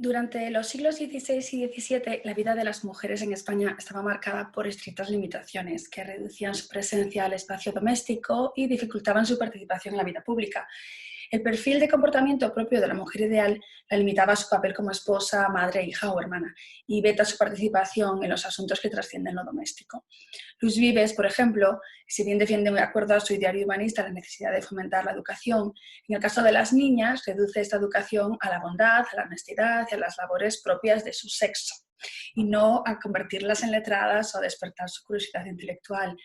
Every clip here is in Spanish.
Durante los siglos XVI y XVII, la vida de las mujeres en España estaba marcada por estrictas limitaciones que reducían su presencia al espacio doméstico y dificultaban su participación en la vida pública. El perfil de comportamiento propio de la mujer ideal la limitaba a su papel como esposa, madre, hija o hermana, y veta su participación en los asuntos que trascienden lo doméstico. Luis Vives, por ejemplo, si bien defiende de acuerdo a su ideario humanista la necesidad de fomentar la educación, en el caso de las niñas reduce esta educación a la bondad, a la honestidad y a las labores propias de su sexo, y no a convertirlas en letradas o a despertar su curiosidad intelectual.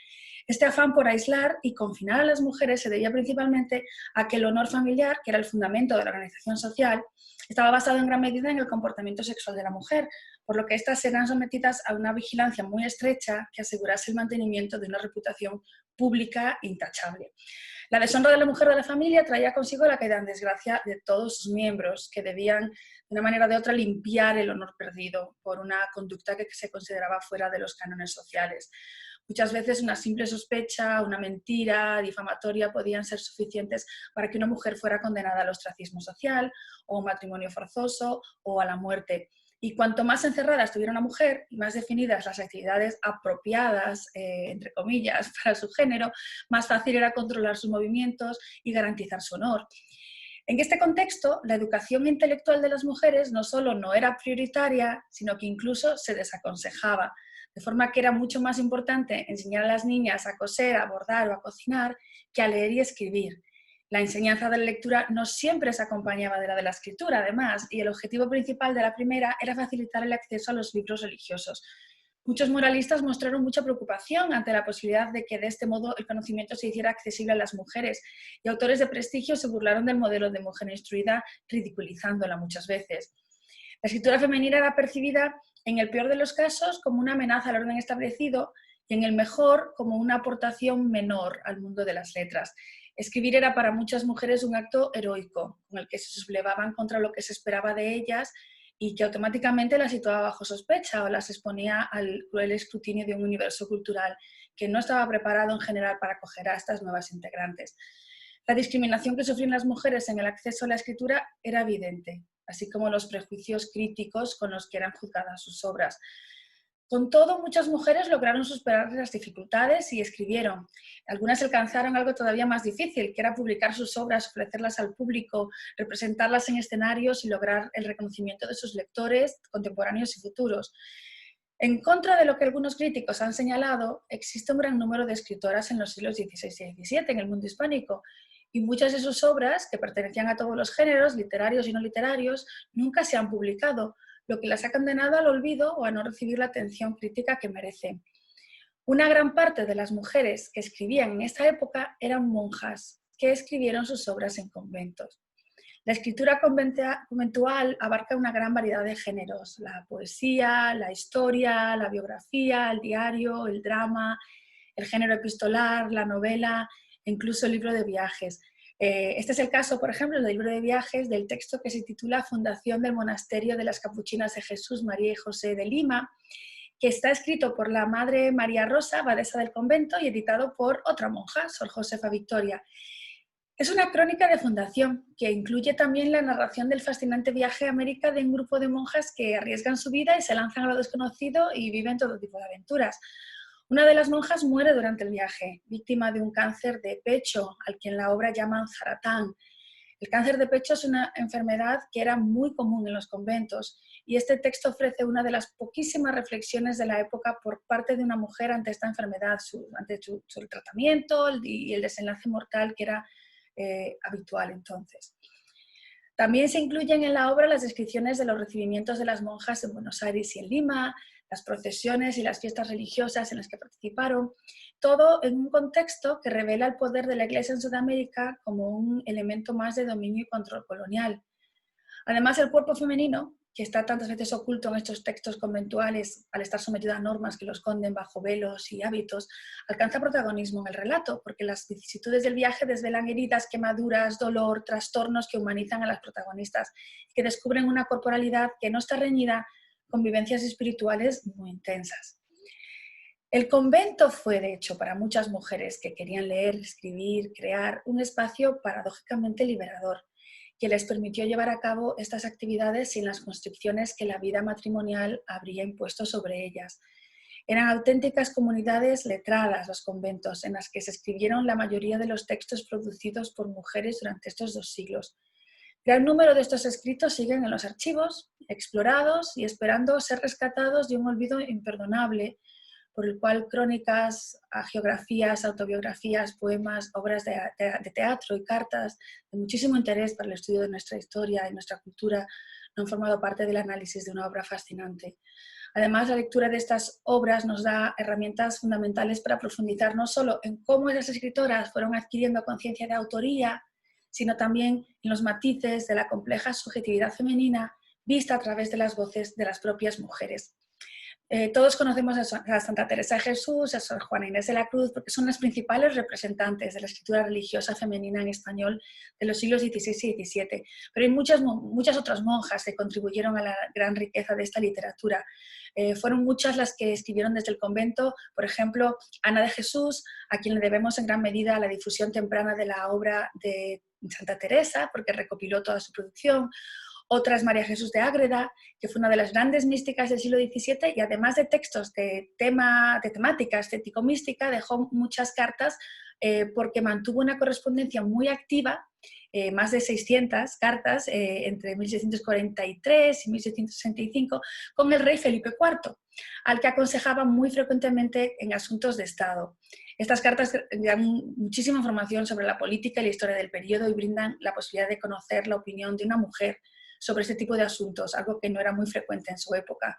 Este afán por aislar y confinar a las mujeres se debía principalmente a que el honor familiar, que era el fundamento de la organización social, estaba basado en gran medida en el comportamiento sexual de la mujer, por lo que éstas eran sometidas a una vigilancia muy estrecha que asegurase el mantenimiento de una reputación pública intachable. La deshonra de la mujer de la familia traía consigo la caída en desgracia de todos sus miembros, que debían, de una manera o de otra, limpiar el honor perdido por una conducta que se consideraba fuera de los cánones sociales. Muchas veces una simple sospecha, una mentira difamatoria podían ser suficientes para que una mujer fuera condenada al ostracismo social, o a un matrimonio forzoso, o a la muerte. Y cuanto más encerrada estuviera una mujer y más definidas las actividades apropiadas, entre comillas, para su género, más fácil era controlar sus movimientos y garantizar su honor. En este contexto, la educación intelectual de las mujeres no solo no era prioritaria, sino que incluso se desaconsejaba, de forma que era mucho más importante enseñar a las niñas a coser, a bordar o a cocinar que a leer y escribir. La enseñanza de la lectura no siempre se acompañaba de la escritura, además, y el objetivo principal de la primera era facilitar el acceso a los libros religiosos. Muchos moralistas mostraron mucha preocupación ante la posibilidad de que de este modo el conocimiento se hiciera accesible a las mujeres, y autores de prestigio se burlaron del modelo de mujer instruida, ridiculizándola muchas veces. La escritura femenina era percibida, en el peor de los casos, como una amenaza al orden establecido y en el mejor como una aportación menor al mundo de las letras. Escribir era para muchas mujeres un acto heroico, con el que se sublevaban contra lo que se esperaba de ellas y que automáticamente las situaba bajo sospecha o las exponía al cruel escrutinio de un universo cultural que no estaba preparado en general para acoger a estas nuevas integrantes. La discriminación que sufrían las mujeres en el acceso a la escritura era evidente, así como los prejuicios críticos con los que eran juzgadas sus obras. Con todo, muchas mujeres lograron superar las dificultades y escribieron. Algunas alcanzaron algo todavía más difícil, que era publicar sus obras, ofrecerlas al público, representarlas en escenarios y lograr el reconocimiento de sus lectores contemporáneos y futuros. En contra de lo que algunos críticos han señalado, existe un gran número de escritoras en los siglos XVI y XVII en el mundo hispánico, y muchas de sus obras, que pertenecían a todos los géneros, literarios y no literarios, nunca se han publicado, lo que las ha condenado al olvido o a no recibir la atención crítica que merecen. Una gran parte de las mujeres que escribían en esta época eran monjas, que escribieron sus obras en conventos. La escritura conventual abarca una gran variedad de géneros: la poesía, la historia, la biografía, el diario, el drama, el género epistolar, la novela e incluso el libro de viajes. Este es el caso, por ejemplo, del libro de viajes del texto que se titula Fundación del Monasterio de las Capuchinas de Jesús, María y José de Lima, que está escrito por la madre María Rosa, abadesa del convento, y editado por otra monja, Sor Josefa Victoria. Es una crónica de fundación que incluye también la narración del fascinante viaje a América de un grupo de monjas que arriesgan su vida y se lanzan a lo desconocido y viven todo tipo de aventuras. Una de las monjas muere durante el viaje, víctima de un cáncer de pecho, al que en la obra llaman zaratán. El cáncer de pecho es una enfermedad que era muy común en los conventos, y este texto ofrece una de las poquísimas reflexiones de la época por parte de una mujer ante esta enfermedad, ante su tratamiento y el desenlace mortal que era habitual entonces. También se incluyen en la obra las descripciones de los recibimientos de las monjas en Buenos Aires y en Lima, las procesiones y las fiestas religiosas en las que participaron, todo en un contexto que revela el poder de la Iglesia en Sudamérica como un elemento más de dominio y control colonial. Además, el cuerpo femenino, que está tantas veces oculto en estos textos conventuales al estar sometido a normas que lo esconden bajo velos y hábitos, alcanza protagonismo en el relato, porque las vicisitudes del viaje desvelan heridas, quemaduras, dolor, trastornos que humanizan a las protagonistas, que descubren una corporalidad que no está reñida con vivencias espirituales muy intensas. El convento fue, de hecho, para muchas mujeres que querían leer, escribir, crear, un espacio paradójicamente liberador, que les permitió llevar a cabo estas actividades sin las constricciones que la vida matrimonial habría impuesto sobre ellas. Eran auténticas comunidades letradas los conventos, en las que se escribieron la mayoría de los textos producidos por mujeres durante estos 2 siglos. Gran número de estos escritos siguen en los archivos, explorados y esperando ser rescatados de un olvido imperdonable, por el cual crónicas, hagiografías, autobiografías, poemas, obras de teatro y cartas de muchísimo interés para el estudio de nuestra historia y nuestra cultura no han formado parte del análisis de una obra fascinante. Además, la lectura de estas obras nos da herramientas fundamentales para profundizar no solo en cómo esas escritoras fueron adquiriendo conciencia de autoría, sino también en los matices de la compleja subjetividad femenina vista a través de las voces de las propias mujeres. Todos conocemos a Santa Teresa de Jesús, a Sor Juana Inés de la Cruz, porque son las principales representantes de la escritura religiosa femenina en español de los siglos XVI y XVII. Pero hay muchas otras monjas que contribuyeron a la gran riqueza de esta literatura. Fueron muchas las que escribieron desde el convento, por ejemplo, Ana de Jesús, a quien le debemos en gran medida la difusión temprana de la obra de Santa Teresa, porque recopiló toda su producción. Otra es María Jesús de Ágreda, que fue una de las grandes místicas del siglo XVII y además de textos de temática estético-mística, dejó muchas cartas porque mantuvo una correspondencia muy activa, más de 600 cartas entre 1643 y 1665 con el rey Felipe IV, al que aconsejaba muy frecuentemente en asuntos de Estado. Estas cartas dan muchísima información sobre la política y la historia del periodo y brindan la posibilidad de conocer la opinión de una mujer sobre este tipo de asuntos, algo que no era muy frecuente en su época.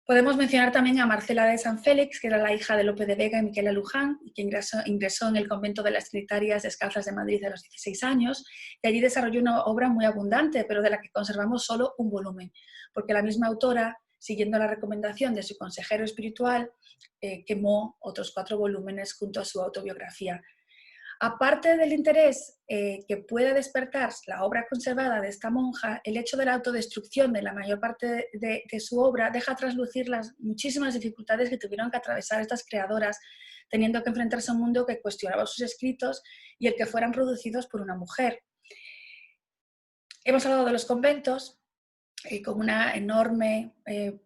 Podemos mencionar también a Marcela de San Félix, que era la hija de Lope de Vega y Miquela Luján, y que ingresó en el convento de las Trinitarias Descalzas de Madrid a los 16 años, y allí desarrolló una obra muy abundante, pero de la que conservamos solo un volumen, porque la misma autora, siguiendo la recomendación de su consejero espiritual, quemó otros 4 volúmenes junto a su autobiografía. Aparte del interés que puede despertar la obra conservada de esta monja, el hecho de la autodestrucción de la mayor parte de su obra deja traslucir las muchísimas dificultades que tuvieron que atravesar estas creadoras, teniendo que enfrentarse a un mundo que cuestionaba sus escritos y el que fueran producidos por una mujer. Hemos hablado de los conventos, con una enorme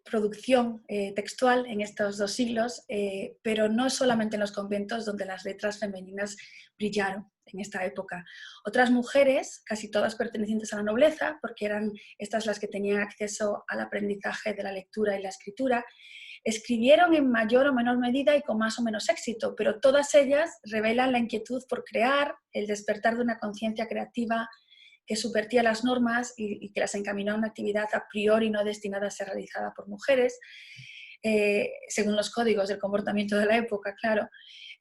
producción textual en estos 2 siglos, pero no solamente en los conventos donde las letras femeninas brillaron en esta época. Otras mujeres, casi todas pertenecientes a la nobleza, porque eran estas las que tenían acceso al aprendizaje de la lectura y la escritura, escribieron en mayor o menor medida y con más o menos éxito, pero todas ellas revelan la inquietud por crear, el despertar de una conciencia creativa que subvertía las normas y que las encaminó a una actividad a priori no destinada a ser realizada por mujeres, según los códigos del comportamiento de la época, claro.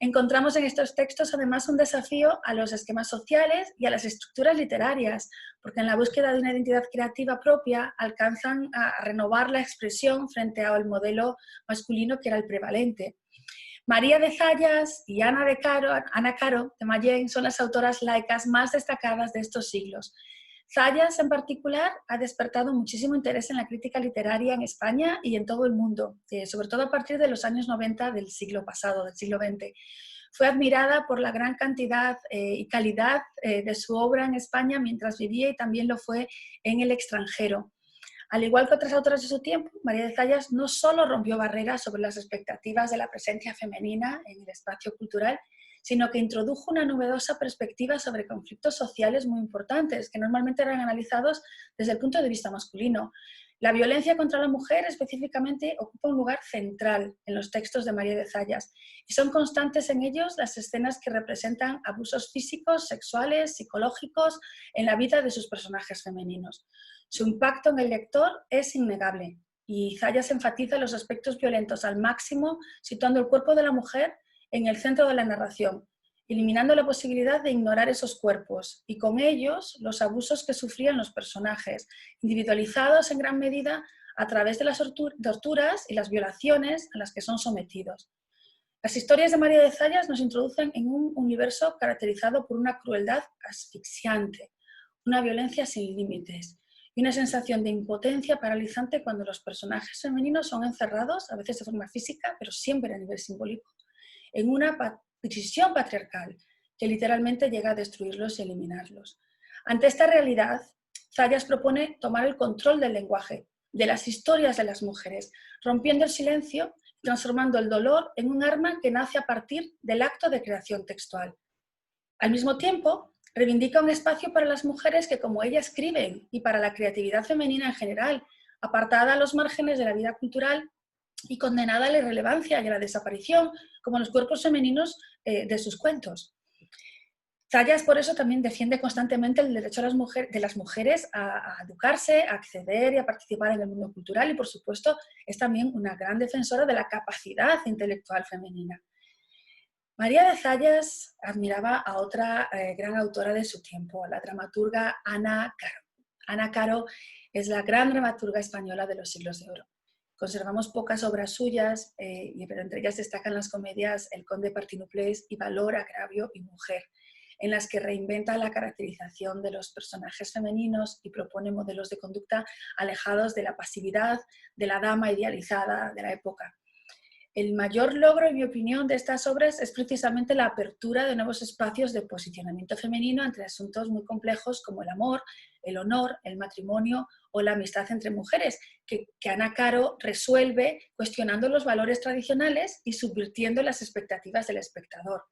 Encontramos en estos textos además un desafío a los esquemas sociales y a las estructuras literarias, porque en la búsqueda de una identidad creativa propia alcanzan a renovar la expresión frente al modelo masculino que era el prevalente. María de Zayas y Ana Caro de Mayén son las autoras laicas más destacadas de estos siglos. Zayas, en particular, ha despertado muchísimo interés en la crítica literaria en España y en todo el mundo, sobre todo a partir de los años 90 del siglo pasado, del siglo XX. Fue admirada por la gran cantidad y calidad de su obra en España mientras vivía y también lo fue en el extranjero. Al igual que otras autoras de su tiempo, María de Zayas no solo rompió barreras sobre las expectativas de la presencia femenina en el espacio cultural, sino que introdujo una novedosa perspectiva sobre conflictos sociales muy importantes, que normalmente eran analizados desde el punto de vista masculino. La violencia contra la mujer específicamente ocupa un lugar central en los textos de María de Zayas y son constantes en ellos las escenas que representan abusos físicos, sexuales, psicológicos en la vida de sus personajes femeninos. Su impacto en el lector es innegable y Zayas enfatiza los aspectos violentos al máximo, situando el cuerpo de la mujer en el centro de la narración, eliminando la posibilidad de ignorar esos cuerpos y con ellos los abusos que sufrían los personajes, individualizados en gran medida a través de las torturas y las violaciones a las que son sometidos. Las historias de María de Zayas nos introducen en un universo caracterizado por una crueldad asfixiante, una violencia sin límites y una sensación de impotencia paralizante cuando los personajes femeninos son encerrados, a veces de forma física, pero siempre a nivel simbólico, en una prisión patriarcal que literalmente llega a destruirlos y eliminarlos. Ante esta realidad, Zayas propone tomar el control del lenguaje, de las historias de las mujeres, rompiendo el silencio, transformando el dolor en un arma que nace a partir del acto de creación textual. Al mismo tiempo, reivindica un espacio para las mujeres que, como ella, escriben, y para la creatividad femenina en general, apartada a los márgenes de la vida cultural y condenada a la irrelevancia y a la desaparición, como los cuerpos femeninos de sus cuentos. Zayas, por eso, también defiende constantemente el derecho de las mujeres a educarse, a acceder y a participar en el mundo cultural, y, por supuesto, es también una gran defensora de la capacidad intelectual femenina. María de Zayas admiraba a otra gran autora de su tiempo, la dramaturga Ana Caro. Ana Caro es la gran dramaturga española de los siglos de oro. Conservamos pocas obras suyas, pero entre ellas destacan las comedias El conde Partinoplés y Valor, agravio y mujer, en las que reinventa la caracterización de los personajes femeninos y propone modelos de conducta alejados de la pasividad de la dama idealizada de la época. El mayor logro, en mi opinión, de estas obras es precisamente la apertura de nuevos espacios de posicionamiento femenino ante asuntos muy complejos como el amor, el honor, el matrimonio o la amistad entre mujeres, que Ana Caro resuelve cuestionando los valores tradicionales y subvirtiendo las expectativas del espectador.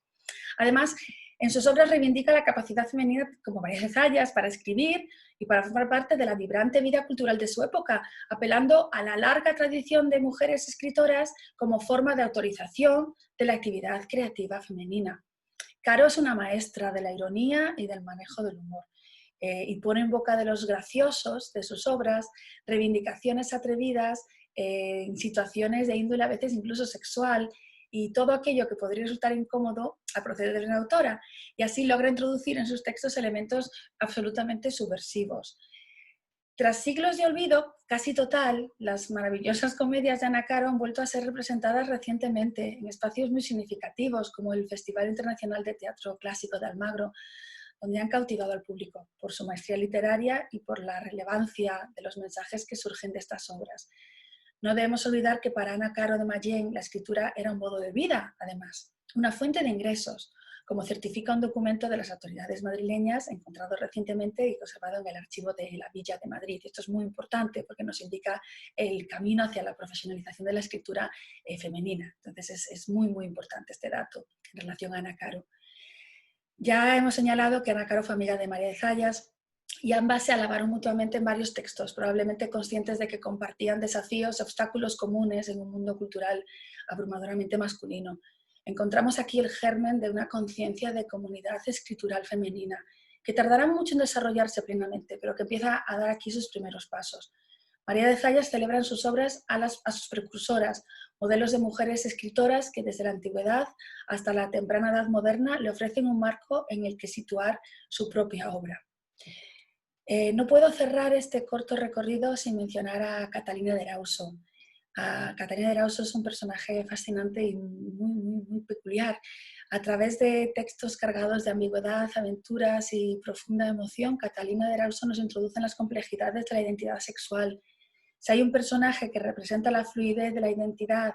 Además, en sus obras reivindica la capacidad femenina, como María de Zayas, para escribir y para formar parte de la vibrante vida cultural de su época, apelando a la larga tradición de mujeres escritoras como forma de autorización de la actividad creativa femenina. Caro es una maestra de la ironía y del manejo del humor, y pone en boca de los graciosos de sus obras reivindicaciones atrevidas en situaciones de índole a veces incluso sexual, y todo aquello que podría resultar incómodo a proceder de una autora, y así logra introducir en sus textos elementos absolutamente subversivos. Tras siglos de olvido casi total, las maravillosas comedias de Ana Caro han vuelto a ser representadas recientemente en espacios muy significativos, como el Festival Internacional de Teatro Clásico de Almagro, donde han cautivado al público por su maestría literaria y por la relevancia de los mensajes que surgen de estas obras. No debemos olvidar que para Ana Caro de Mallén la escritura era un modo de vida, además, una fuente de ingresos, como certifica un documento de las autoridades madrileñas encontrado recientemente y conservado en el archivo de la Villa de Madrid. Esto es muy importante porque nos indica el camino hacia la profesionalización de la escritura femenina. Entonces es muy, muy importante este dato en relación a Ana Caro. Ya hemos señalado que Ana Caro fue amiga de María de Zayas, y ambas se alabaron mutuamente en varios textos, probablemente conscientes de que compartían desafíos y obstáculos comunes en un mundo cultural abrumadoramente masculino. Encontramos aquí el germen de una conciencia de comunidad escritural femenina, que tardará mucho en desarrollarse plenamente, pero que empieza a dar aquí sus primeros pasos. María de Zayas celebra en sus obras a sus precursoras, modelos de mujeres escritoras que desde la antigüedad hasta la temprana edad moderna le ofrecen un marco en el que situar su propia obra. No puedo cerrar este corto recorrido sin mencionar a Catalina de Erauso. Catalina de Erauso es un personaje fascinante y muy peculiar. A través de textos cargados de ambigüedad, aventuras y profunda emoción, Catalina de Erauso nos introduce en las complejidades de la identidad sexual. Si hay un personaje que representa la fluidez de la identidad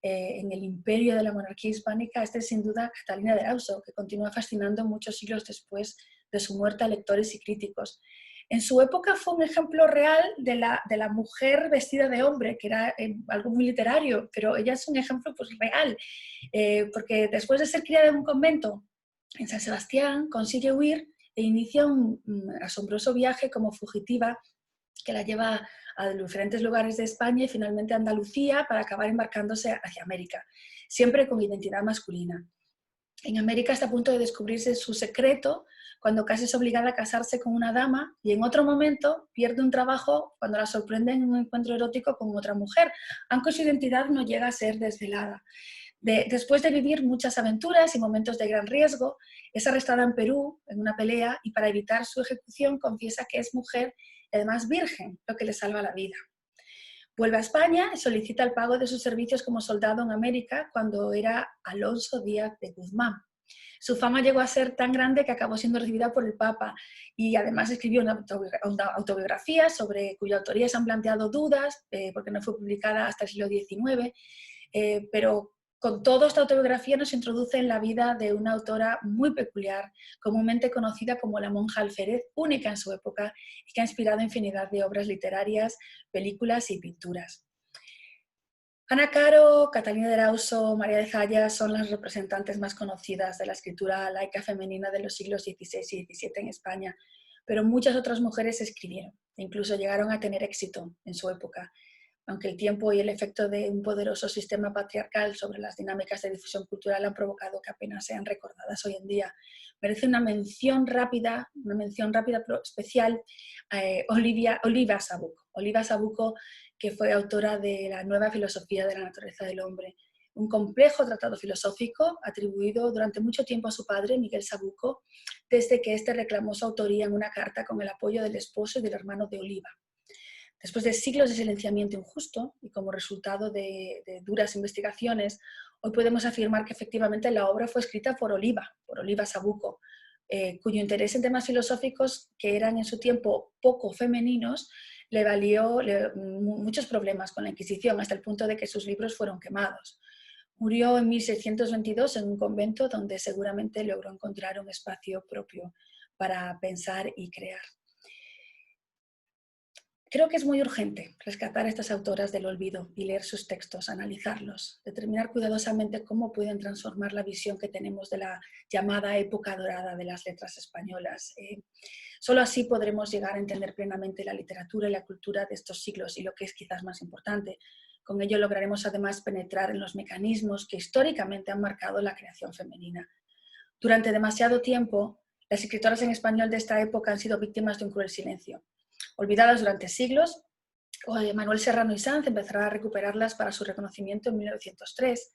en el imperio de la monarquía hispánica, este es sin duda Catalina de Erauso, que continúa fascinando muchos siglos después de su muerte a lectores y críticos. En su época fue un ejemplo real de la mujer vestida de hombre, que era algo muy literario, pero ella es un ejemplo pues, real, porque después de ser criada en un convento en San Sebastián, consigue huir e inicia un asombroso viaje como fugitiva que la lleva a diferentes lugares de España y finalmente a Andalucía para acabar embarcándose hacia América, siempre con identidad masculina. En América está a punto de descubrirse su secreto cuando casi es obligada a casarse con una dama, y en otro momento pierde un trabajo cuando la sorprende en un encuentro erótico con otra mujer, aunque su identidad no llega a ser desvelada. Después de vivir muchas aventuras y momentos de gran riesgo, es arrestada en Perú en una pelea, y para evitar su ejecución confiesa que es mujer y además virgen, lo que le salva la vida. Vuelve a España y solicita el pago de sus servicios como soldado en América cuando era Alonso Díaz de Guzmán. Su fama llegó a ser tan grande que acabó siendo recibida por el Papa, y además escribió una autobiografía sobre cuya autoría se han planteado dudas porque no fue publicada hasta el siglo XIX, pero Con todo, esta autobiografía nos introduce en la vida de una autora muy peculiar, comúnmente conocida como la monja alférez, única en su época y que ha inspirado infinidad de obras literarias, películas y pinturas. Ana Caro, Catalina de Erauso, María de Zayas son las representantes más conocidas de la escritura laica femenina de los siglos XVI y XVII en España, pero muchas otras mujeres escribieron e incluso llegaron a tener éxito en su época, aunque el tiempo y el efecto de un poderoso sistema patriarcal sobre las dinámicas de difusión cultural han provocado que apenas sean recordadas hoy en día. Merece una mención rápida pero especial, Oliva Sabuco. Oliva Sabuco, que fue autora de La nueva filosofía de la naturaleza del hombre, un complejo tratado filosófico atribuido durante mucho tiempo a su padre, Miguel Sabuco, desde que éste reclamó su autoría en una carta con el apoyo del esposo y del hermano de Oliva. Después de siglos de silenciamiento injusto y como resultado de duras investigaciones, hoy podemos afirmar que efectivamente la obra fue escrita por Oliva Sabuco, cuyo interés en temas filosóficos que eran en su tiempo poco femeninos le valió muchos problemas con la Inquisición, hasta el punto de que sus libros fueron quemados. Murió en 1622 en un convento donde seguramente logró encontrar un espacio propio para pensar y crear. Creo que es muy urgente rescatar a estas autoras del olvido y leer sus textos, analizarlos, determinar cuidadosamente cómo pueden transformar la visión que tenemos de la llamada época dorada de las letras españolas. Solo así podremos llegar a entender plenamente la literatura y la cultura de estos siglos y lo que es quizás más importante. Con ello lograremos además penetrar en los mecanismos que históricamente han marcado la creación femenina. Durante demasiado tiempo, las escritoras en español de esta época han sido víctimas de un cruel silencio. Olvidadas durante siglos, Manuel Serrano y Sanz empezará a recuperarlas para su reconocimiento en 1903,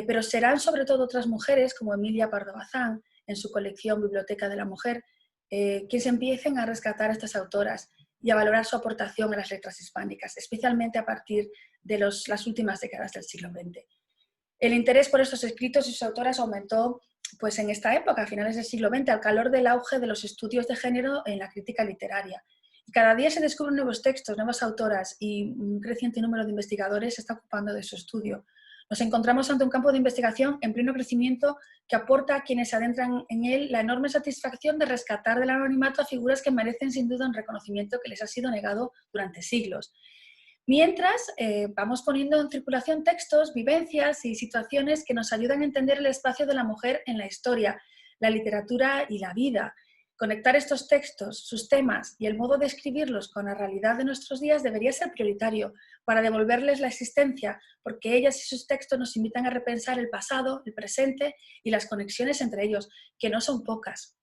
pero serán sobre todo otras mujeres como Emilia Pardo Bazán, en su colección Biblioteca de la Mujer, quienes empiecen a rescatar a estas autoras y a valorar su aportación a las letras hispánicas, especialmente a partir de las últimas décadas del siglo XX. El interés por estos escritos y sus autoras aumentó pues, en esta época, a finales del siglo XX, al calor del auge de los estudios de género en la crítica literaria. Y cada día se descubren nuevos textos, nuevas autoras y un creciente número de investigadores se está ocupando de su estudio. Nos encontramos ante un campo de investigación en pleno crecimiento que aporta a quienes se adentran en él la enorme satisfacción de rescatar del anonimato a figuras que merecen sin duda un reconocimiento que les ha sido negado durante siglos. Mientras vamos poniendo en circulación textos, vivencias y situaciones que nos ayudan a entender el espacio de la mujer en la historia, la literatura y la vida. Conectar estos textos, sus temas y el modo de escribirlos con la realidad de nuestros días debería ser prioritario para devolverles la existencia, porque ellas y sus textos nos invitan a repensar el pasado, el presente y las conexiones entre ellos, que no son pocas.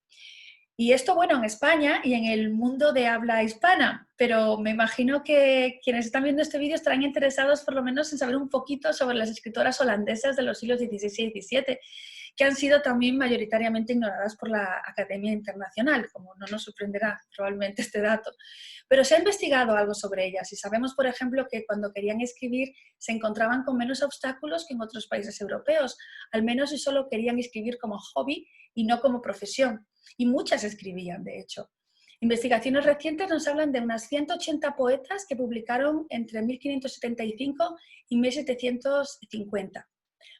Y esto, bueno, en España y en el mundo de habla hispana, pero me imagino que quienes están viendo este vídeo estarán interesados por lo menos en saber un poquito sobre las escritoras holandesas de los siglos XVI y XVII, que han sido también mayoritariamente ignoradas por la Academia Internacional, como no nos sorprenderá probablemente este dato. Pero se ha investigado algo sobre ellas y sabemos, por ejemplo, que cuando querían escribir se encontraban con menos obstáculos que en otros países europeos, al menos si solo querían escribir como hobby y no como profesión. Y muchas escribían, de hecho. Investigaciones recientes nos hablan de unas 180 poetas que publicaron entre 1575 y 1750.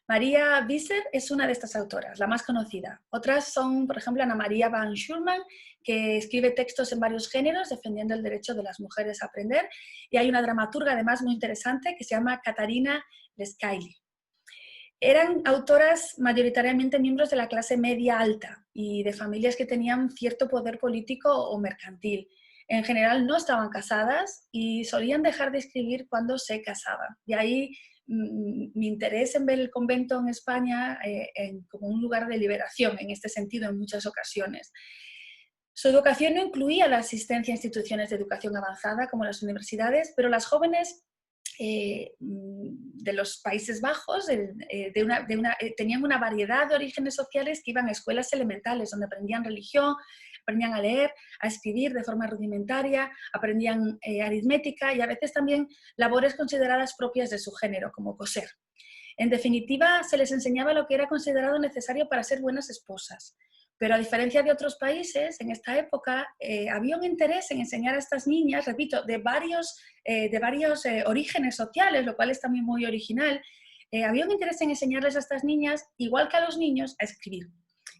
María Visser es una de estas autoras, la más conocida. Otras son, por ejemplo, Ana María van Schulman, que escribe textos en varios géneros defendiendo el derecho de las mujeres a aprender. Y hay una dramaturga, además, muy interesante que se llama Katarina Lescaili. Eran autoras mayoritariamente miembros de la clase media alta y de familias que tenían cierto poder político o mercantil. En general no estaban casadas y solían dejar de escribir cuando se casaban. Y ahí mi interés en ver el convento en España como un lugar de liberación, en este sentido, en muchas ocasiones. Su educación no incluía la asistencia a instituciones de educación avanzada como las universidades, pero las jóvenes de los Países Bajos tenían una variedad de orígenes sociales que iban a escuelas elementales donde aprendían religión, aprendían a leer, a escribir de forma rudimentaria, aprendían aritmética y a veces también labores consideradas propias de su género, como coser. En definitiva, se les enseñaba lo que era considerado necesario para ser buenas esposas. Pero a diferencia de otros países, en esta época había un interés en enseñar a estas niñas, repito, de varios orígenes sociales, lo cual es también muy original, había un interés en enseñarles a estas niñas, igual que a los niños, a escribir,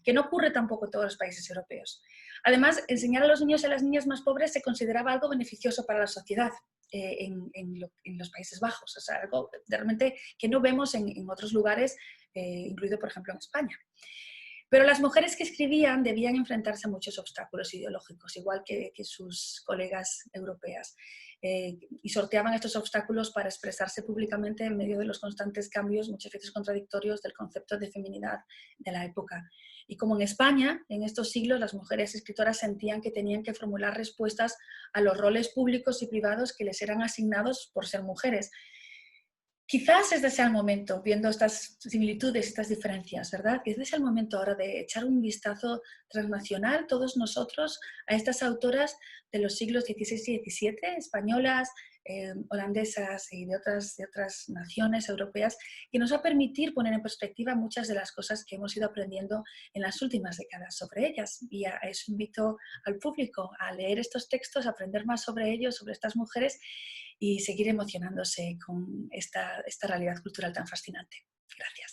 que no ocurre tampoco en todos los países europeos. Además, enseñar a los niños y a las niñas más pobres se consideraba algo beneficioso para la sociedad en los Países Bajos, o sea, algo realmente que no vemos en otros lugares, incluido por ejemplo en España. Pero las mujeres que escribían debían enfrentarse a muchos obstáculos ideológicos, igual que sus colegas europeas, y sorteaban estos obstáculos para expresarse públicamente en medio de los constantes cambios, muchas veces contradictorios, del concepto de feminidad de la época. Y como en España, en estos siglos, las mujeres escritoras sentían que tenían que formular respuestas a los roles públicos y privados que les eran asignados por ser mujeres. Quizás este sea el momento, viendo estas similitudes, estas diferencias, ¿verdad? Quizás sea el momento ahora de echar un vistazo transnacional, todos nosotros, a estas autoras de los siglos XVI y XVII, españolas, holandesas y de otras naciones europeas, que nos va a permitir poner en perspectiva muchas de las cosas que hemos ido aprendiendo en las últimas décadas sobre ellas. Y a eso invito al público a leer estos textos, a aprender más sobre ellos, sobre estas mujeres, y seguir emocionándose con esta realidad cultural tan fascinante. Gracias.